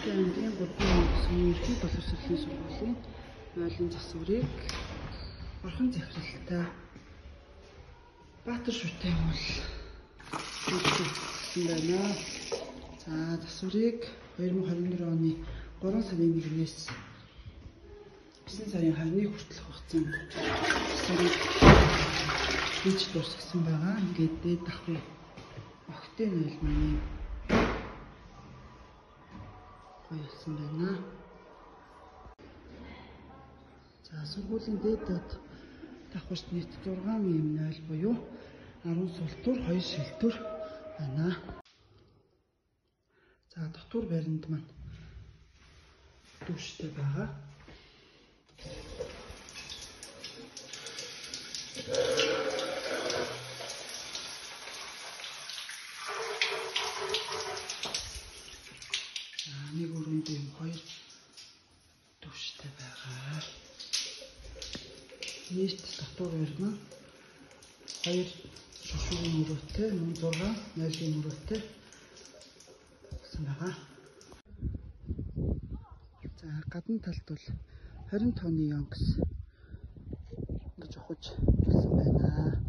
Аймгийн 3 сумын боловсролын сургуулийн нойлын засварыг орхон захиралтай Баатар шүтэн бол хийсэн байна. За засварыг 2024 оны 3 сарын 1-ээс 9 сарын 21 хүртэлх хугацаанд засварыг хийж дуусгасан байгаа. Ингээд дээд давхрын огтын нойлмын гоёсон байна. За сургуулийн дээд давхарт нийт 6 юм нойл буюу 10 султуур, 2 шилтүр байна. За дотор баримт маань дүүштэй байгаа. Нэг өрөөнд юм 2 дүүштэй байгаа. Нийт дотор баримт 2 шошуугийн өрөөтэй, 6 нойлын өрөөтэй гэсэн байгаа. За гадна талд бол 20 тонны ёнкс ингэж ухаж болсон байна.